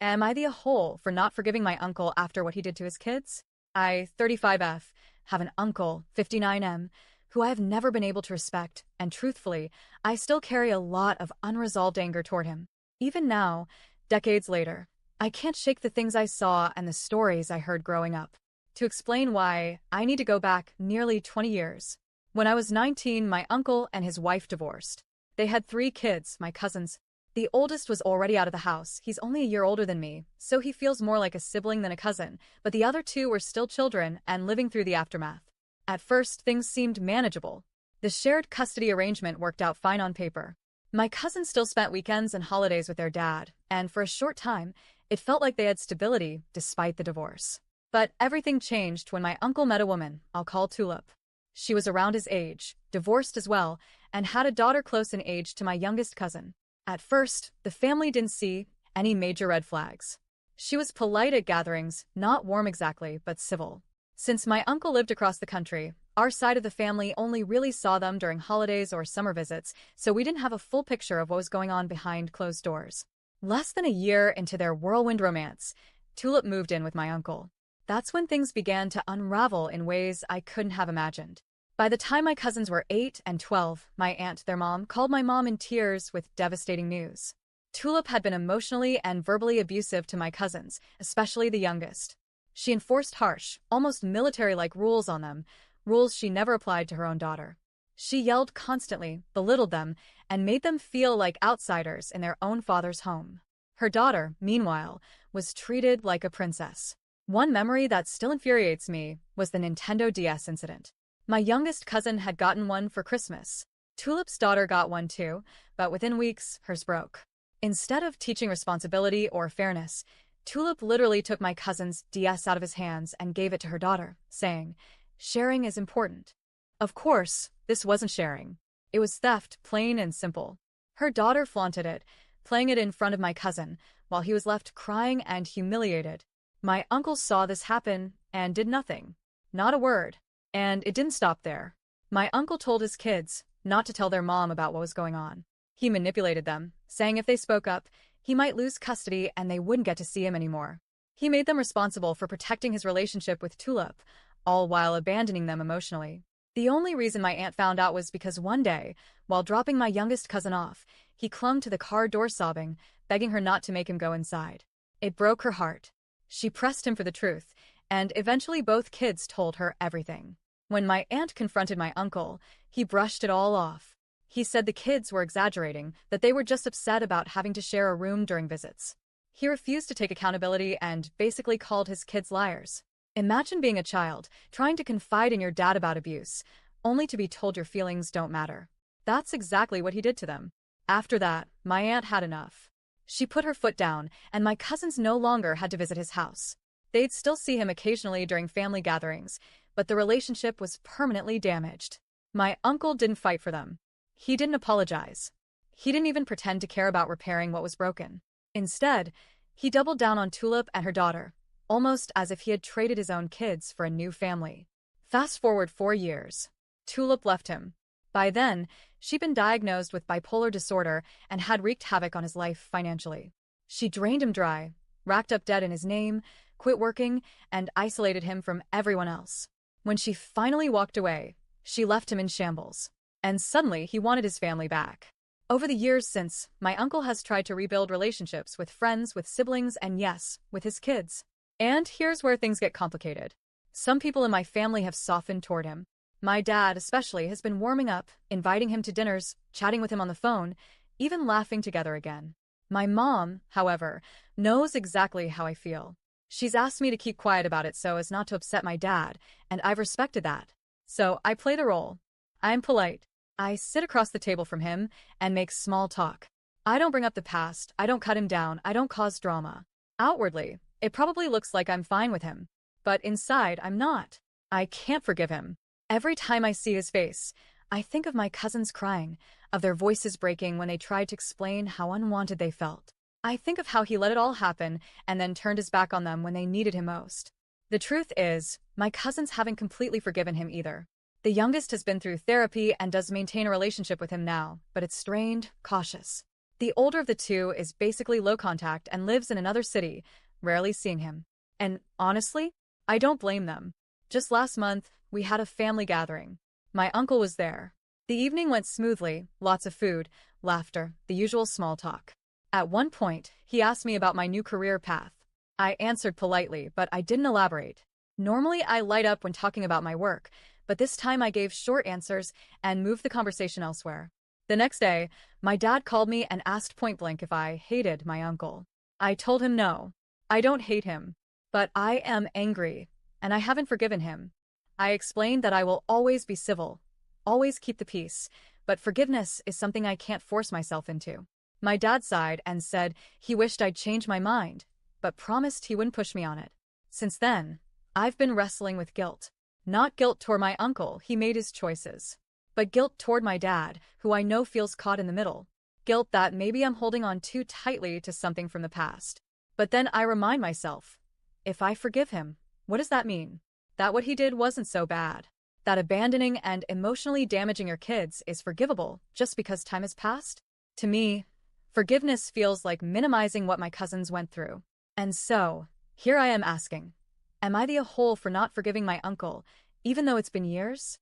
Am I the a-hole for not forgiving my uncle after what he did to his kids? I, 35F, have an uncle, 59M, who I have never been able to respect, and truthfully, I still carry a lot of unresolved anger toward him. Even now, decades later, I can't shake the things I saw and the stories I heard growing up. To explain why, I need to go back nearly 20 years. When I was 19, my uncle and his wife divorced. They had 3 kids, my cousins. The oldest was already out of the house. He's only a year older than me, so he feels more like a sibling than a cousin, but the other 2 were still children and living through the aftermath. At first, things seemed manageable. The shared custody arrangement worked out fine on paper. My cousins still spent weekends and holidays with their dad, and for a short time, it felt like they had stability despite the divorce. But everything changed when my uncle met a woman I'll call Tulip. She was around his age, divorced as well, and had a daughter close in age to my youngest cousin. At first, the family didn't see any major red flags. She was polite at gatherings, not warm exactly, but civil. Since my uncle lived across the country, our side of the family only really saw them during holidays or summer visits, so we didn't have a full picture of what was going on behind closed doors. Less than a year into their whirlwind romance, Tulip moved in with my uncle. That's when things began to unravel in ways I couldn't have imagined. By the time my cousins were 8 and 12, my aunt, their mom, called my mom in tears with devastating news. Tulip had been emotionally and verbally abusive to my cousins, especially the youngest. She enforced harsh, almost military-like rules on them, rules she never applied to her own daughter. She yelled constantly, belittled them, and made them feel like outsiders in their own father's home. Her daughter, meanwhile, was treated like a princess. One memory that still infuriates me was the Nintendo DS incident. My youngest cousin had gotten one for Christmas. Tulip's daughter got one too, but within weeks, hers broke. Instead of teaching responsibility or fairness, Tulip literally took my cousin's DS out of his hands and gave it to her daughter, saying, "Sharing is important." Of course, this wasn't sharing. It was theft, plain and simple. Her daughter flaunted it, playing it in front of my cousin, while he was left crying and humiliated. My uncle saw this happen and did nothing. Not a word. And it didn't stop there. My uncle told his kids not to tell their mom about what was going on. He manipulated them, saying if they spoke up, he might lose custody and they wouldn't get to see him anymore. He made them responsible for protecting his relationship with Tulip, all while abandoning them emotionally. The only reason my aunt found out was because one day, while dropping my youngest cousin off, he clung to the car door sobbing, begging her not to make him go inside. It broke her heart. She pressed him for the truth, and eventually both kids told her everything. When my aunt confronted my uncle, he brushed it all off. He said the kids were exaggerating, that they were just upset about having to share a room during visits. He refused to take accountability and basically called his kids liars. Imagine being a child, trying to confide in your dad about abuse, only to be told your feelings don't matter. That's exactly what he did to them. After that, my aunt had enough. She put her foot down, and my cousins no longer had to visit his house. They'd still see him occasionally during family gatherings, but the relationship was permanently damaged. My uncle didn't fight for them. He didn't apologize. He didn't even pretend to care about repairing what was broken. Instead, he doubled down on Tulip and her daughter, almost as if he had traded his own kids for a new family. Fast forward 4 years. Tulip left him. By then, she'd been diagnosed with bipolar disorder and had wreaked havoc on his life financially. She drained him dry, racked up debt in his name, quit working, and isolated him from everyone else. When she finally walked away, she left him in shambles. And suddenly, he wanted his family back. Over the years since, my uncle has tried to rebuild relationships with friends, with siblings, and yes, with his kids. And here's where things get complicated. Some people in my family have softened toward him. My dad, especially, has been warming up, inviting him to dinners, chatting with him on the phone, even laughing together again. My mom, however, knows exactly how I feel. She's asked me to keep quiet about it so as not to upset my dad, and I've respected that. So I play the role. I'm polite. I sit across the table from him and make small talk. I don't bring up the past, I don't cut him down, I don't cause drama. Outwardly, it probably looks like I'm fine with him. But inside, I'm not. I can't forgive him. Every time I see his face, I think of my cousins crying, of their voices breaking when they tried to explain how unwanted they felt. I think of how he let it all happen and then turned his back on them when they needed him most. The truth is, my cousins haven't completely forgiven him either. The youngest has been through therapy and does maintain a relationship with him now, but it's strained, cautious. The older of the two is basically low contact and lives in another city, rarely seeing him. And honestly, I don't blame them. Just last month, we had a family gathering. My uncle was there. The evening went smoothly, lots of food, laughter, the usual small talk. At one point, he asked me about my new career path. I answered politely, but I didn't elaborate. Normally, I light up when talking about my work, but this time I gave short answers and moved the conversation elsewhere. The next day, my dad called me and asked point blank if I hated my uncle. I told him no. I don't hate him, but I am angry, and I haven't forgiven him. I explained that I will always be civil, always keep the peace, but forgiveness is something I can't force myself into. My dad sighed and said he wished I'd change my mind, but promised he wouldn't push me on it. Since then, I've been wrestling with guilt. Not guilt toward my uncle, he made his choices, but guilt toward my dad, who I know feels caught in the middle. Guilt that maybe I'm holding on too tightly to something from the past. But then I remind myself, if I forgive him, what does that mean? That what he did wasn't so bad. That abandoning and emotionally damaging your kids is forgivable just because time has passed? To me, forgiveness feels like minimizing what my cousins went through. And so, here I am asking, am I the a hole for not forgiving my uncle, even though it's been years?